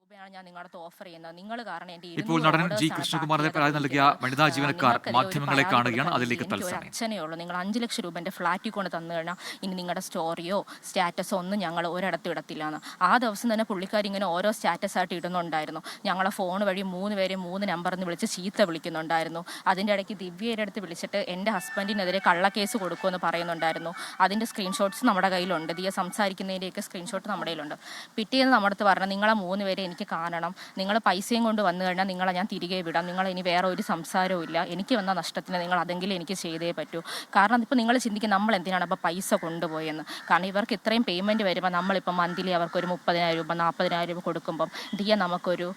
രൂപയാണ് ഞാൻ നിങ്ങളുടെ ഓഫർ ചെയ്യുന്നത്. നിങ്ങൾ കാരണം എൻ്റെ ഇപ്പോൾ നടൻ ജി കൃഷ്ണകുമാറിനെ പരാതി നൽകിയ വനിതാ ജീവനക്കാർ മാധ്യമങ്ങളെ കാണുകയാണ്. അതിലേക്ക് തത്സമയം. അച്ഛനേ ഉള്ളൂ, നിങ്ങൾ 5 ലക്ഷം രൂപ എൻ്റെ ഫ്ലാറ്റിൽ കൊണ്ട് തന്നു കഴിഞ്ഞാൽ ഇനി നിങ്ങളുടെ സ്റ്റോറിയോ സ്റ്റാറ്റസോ ഒന്നും ഞങ്ങൾ ഒരിടത്തും ഇടത്തില്ല എന്ന്. ആ ദിവസം തന്നെ പുള്ളിക്കാരി ഇങ്ങനെ ഓരോ സ്റ്റാറ്റസ് ആയിട്ട് ഇടുന്നുണ്ടായിരുന്നു. ഞങ്ങളെ ഫോൺ വഴി 3 പേരെ 3 നമ്പറിൽ നിന്ന് വിളിച്ച് ചീത്ത വിളിക്കുന്നുണ്ടായിരുന്നു. അതിൻ്റെ ഇടയ്ക്ക് ദിവ്യയുടെ അടുത്ത് വിളിച്ചിട്ട് എൻ്റെ ഹസ്ബൻഡിനെതിരെ കള്ളക്കേസ് കൊടുക്കുമെന്ന് പറയുന്നുണ്ടായിരുന്നു. അതിൻ്റെ സ്ക്രീൻഷോട്ട്സ് നമ്മുടെ കയ്യിലുണ്ട്. ദിയ സംസാരിക്കുന്നതിൻ്റെയൊക്കെ സ്ക്രീൻഷോട്ട് നമ്മുടെ കയ്യിലുണ്ട്. പിറ്റേന്ന് നമ്മുടെ അടുത്ത് പറഞ്ഞു, നിങ്ങളെ 3 പേരെ എനിക്ക് കാണണം, നിങ്ങൾ പൈസയും കൊണ്ട് വന്നു കഴിഞ്ഞാൽ നിങ്ങളെ ഞാൻ തിരികെ വിടാം, നിങ്ങൾ ഇനി വേറെ ഒരു സംസാരവും ഇല്ല, എനിക്ക് വന്ന നഷ്ടത്തിന് നിങ്ങൾ അതെങ്കിലും എനിക്ക് ചെയ്തേ പറ്റൂ. കാരണം ഇപ്പോൾ നിങ്ങൾ ചിന്തിക്കും നമ്മൾ എന്തിനാണ് അപ്പോൾ പൈസ കൊണ്ടുപോയെന്ന്. കാരണം ഇവർക്ക് ഇത്രയും പേയ്മെൻറ്റ് വരുമ്പോൾ നമ്മളിപ്പോൾ മന്ത്ലി അവർക്ക് ഒരു 30,000 രൂപ 40,000 രൂപ കൊടുക്കുമ്പം ദിയ നമുക്കൊരു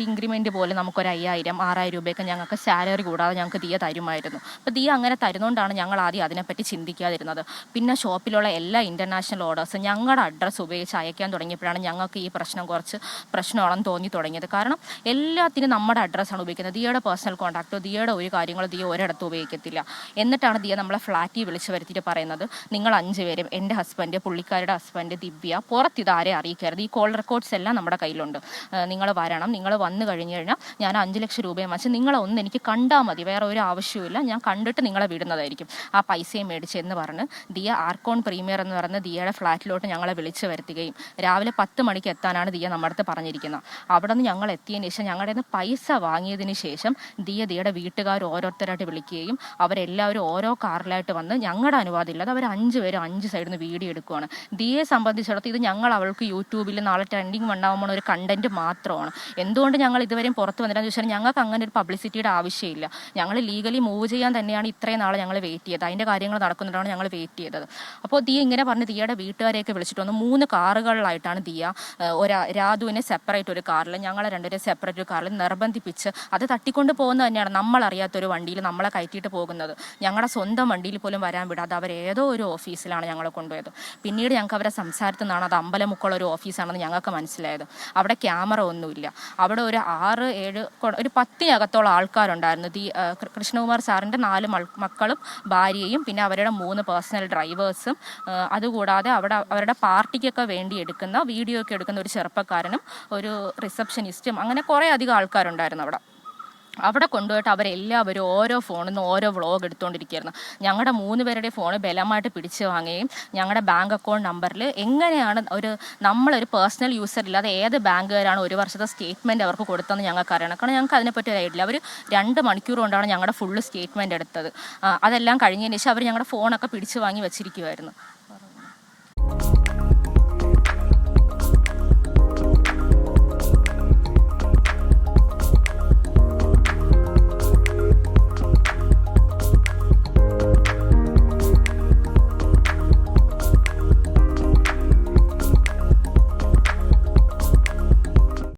ഇൻക്രിമെൻറ്റ് പോലെ നമുക്കൊരു 5,000 6,000 രൂപയൊക്കെ ഞങ്ങൾക്ക് സാലറി കൂടാതെ ഞങ്ങൾക്ക് ദിയ തരുമായിരുന്നു. അപ്പോൾ ദിയ അങ്ങനെ തരുന്നതുകൊണ്ടാണ് ഞങ്ങൾ ആദ്യം അതിനെപ്പറ്റി ചിന്തിക്കാതിരുന്നത്. പിന്നെ ഷോപ്പിലുള്ള എല്ലാ ഇൻ്റർനാഷണൽ ഓർഡേഴ്സും ഞങ്ങളുടെ അഡ്രസ്സ് ഉപയോഗിച്ച് അയക്കാൻ തുടങ്ങിയപ്പോഴാണ് ഞങ്ങൾക്ക് ഈ പ്രശ്നം കുറച്ച് പ്രശ്നമാണെന്ന് തോന്നി തുടങ്ങിയത്. കാരണം എല്ലാത്തിനും നമ്മുടെ അഡ്രസ്സാണ് ഉപയോഗിക്കുന്നത്. ദിയയുടെ പേഴ്സണൽ കോൺടാക്റ്റോ ദിയയുടെ ഒരു കാര്യങ്ങളോ ദിയ ഒരിടത്തും ഉപയോഗിക്കത്തില്ല. എന്നിട്ടാണ് ദിയ നമ്മളെ ഫ്ലാറ്റിൽ വിളിച്ച് വരുത്തിയിട്ട് പറയുന്നത്, നിങ്ങൾ 5 പേരും എൻ്റെ ഹസ്ബൻഡ്, പുള്ളിക്കാരുടെ ഹസ്ബൻഡ്, ദിവ്യ, പുറത്ത് ഇതാരെ അറിയിക്കരുത്, ഈ കോൾ റെക്കോർഡ്സ് എല്ലാം നമ്മുടെ കയ്യിലുണ്ട്, നിങ്ങൾ വരണം, നിങ്ങൾ വന്നു കഴിഞ്ഞ് കഴിഞ്ഞാൽ ഞാൻ 5 ലക്ഷം രൂപയും വെച്ച് നിങ്ങളെ ഒന്ന് എനിക്ക് കണ്ടാൽ മതി, വേറെ ഒരു ആവശ്യമില്ല, ഞാൻ കണ്ടിട്ട് നിങ്ങളെ വിടുന്നതായിരിക്കും, ആ പൈസയും മേടിച്ചെന്ന് പറഞ്ഞ് ദിയ ആർക്കോൺ പ്രീമിയർ എന്ന് പറയുന്ന ദിയയുടെ ഫ്ലാറ്റിലോട്ട് ഞങ്ങളെ വിളിച്ച് വരുത്തുകയും രാവിലെ 10 മണിക്ക് എത്താനാണ് ദിയ നമ്മുടെ അടുത്ത് പറഞ്ഞിരിക്കുന്നത്. അവിടെ നിന്ന് ഞങ്ങൾ എത്തിയതിന് ശേഷം ഞങ്ങളുടെ നിന്ന് പൈസ വാങ്ങിയതിന് ശേഷം ദിയയുടെ വീട്ടുകാർ ഓരോരുത്തരായിട്ട് വിളിക്കുകയും അവരെല്ലാവരും ഓരോ കാറിലായിട്ട് വന്ന് ഞങ്ങളുടെ അനുവാദം ഇല്ലാതെ അവർ 5 പേരും 5 സൈഡിൽ നിന്ന് വീഡിയോ എടുക്കുകയാണ്. ദിയയെ സംബന്ധിച്ചിടത്തോളം ഇത് ഞങ്ങൾ അവൾക്ക് യൂട്യൂബിൽ നാളെ ട്രെൻഡിങ് വണ്ണാകുമ്പോൾ ഒരു കണ്ടന്റ് മാത്രമാണ്. എന്തുകൊണ്ട് ഞങ്ങൾ ഇതുവരെയും പുറത്ത് വന്നില്ലെന്ന് ചോദിച്ചാൽ ഞങ്ങൾക്ക് അങ്ങനെ ഒരു പബ്ലിസിറ്റിയുടെ ആവശ്യമില്ല. ഞങ്ങൾ ലീഗലി മൂവ് ചെയ്യാൻ തന്നെയാണ് ഇത്രയും നാളെ ഞങ്ങൾ വെയിറ്റ് ചെയ്തത്. അതിൻ്റെ കാര്യങ്ങൾ നടക്കുന്നതാണ് ഞങ്ങൾ വെയിറ്റ് ചെയ്തത്. അപ്പോൾ ദിയ ഇങ്ങനെ പറഞ്ഞ് ദിയയുടെ വീട്ടുകാരെയൊക്കെ വിളിച്ചിട്ട് വന്നു. 3 കാറുകളിലായിട്ടാണ് ദിയ രാധുവിനെ സെപ്പറേറ്റ് ഒരു കാറിൽ ഞങ്ങളെ 2 പേരെ സെപ്പറേറ്റ് ഒരു കാറിൽ നിർബന്ധിപ്പിച്ച് അത് തട്ടിക്കൊണ്ട് പോകുന്നത് തന്നെയാണ്. നമ്മളറിയാത്തൊരു വണ്ടിയിൽ നമ്മളെ കയറ്റിയിട്ട് പോകുന്നത്. ഞങ്ങളുടെ സ്വന്തം വണ്ടിയിൽ പോലും വരാൻ വിടാതെ അവരേതോ ഒരു ഓഫീസിലാണ് ഞങ്ങളെ കൊണ്ടുപോയത്. പിന്നീട് ഞങ്ങൾക്ക് അവരെ സംസാരത്തിൽ നിന്നാണ് അത് അമ്പലമുക്കുള്ള ഒരു ഓഫീസാണെന്ന് ഞങ്ങൾക്ക് മനസ്സിലായത്. അവിടെ ക്യാമറ ഒന്നുമില്ല. അവിടെ ഒരു 6-7 ഒരു 10-നകത്തോളം ആൾക്കാരുണ്ടായിരുന്നു. കൃഷ്ണകുമാർ സാറിൻ്റെ 4 മക്കളും ഭാര്യയും പിന്നെ അവരുടെ 3 പേഴ്സണൽ ഡ്രൈവേഴ്സും, അതുകൂടാതെ അവിടെ അവരുടെ പാർട്ടിക്കൊക്കെ വേണ്ടി എടുക്കുന്ന വീഡിയോ ഒക്കെ എടുക്കുന്ന ഒരു ചെറുപ്പക്കാരനും ഒരു റിസപ്ഷനിസ്റ്റും, അങ്ങനെ കുറേ അധികം ആൾക്കാരുണ്ടായിരുന്നു അവിടെ കൊണ്ടുപോയിട്ട് അവരെല്ലാവരും ഓരോ ഫോണിൽ നിന്ന് ഓരോ വ്ളോഗ് എടുത്തുകൊണ്ടിരിക്കുകയായിരുന്നു. ഞങ്ങളുടെ 3 പേരുടെ ഫോൺ ബലമായിട്ട് പിടിച്ചു വാങ്ങുകയും ഞങ്ങളുടെ ബാങ്ക് അക്കൗണ്ട് നമ്പറിൽ എങ്ങനെയാണ് നമ്മളൊരു പേഴ്സണൽ യൂസർ ഇല്ലാതെ ഏത് ബാങ്കുകാരാണ് 1 വർഷത്തെ സ്റ്റേറ്റ്മെൻറ്റ് അവർക്ക് കൊടുത്തതെന്ന് ഞങ്ങൾക്ക് അറിയണം. കാരണം ഞങ്ങൾക്ക് അതിനെപ്പറ്റി ഒരു ഐഡിയ. അവർ 2 മണിക്കൂർ കൊണ്ടാണ് ഞങ്ങളുടെ ഫുള്ള് സ്റ്റേറ്റ്മെൻറ്റ് എടുത്തത്. അതെല്ലാം കഴിഞ്ഞതിന് ശേഷം അവർ ഞങ്ങളുടെ ഫോണൊക്കെ പിടിച്ചു വാങ്ങി വെച്ചിരിക്കുമായിരുന്നു.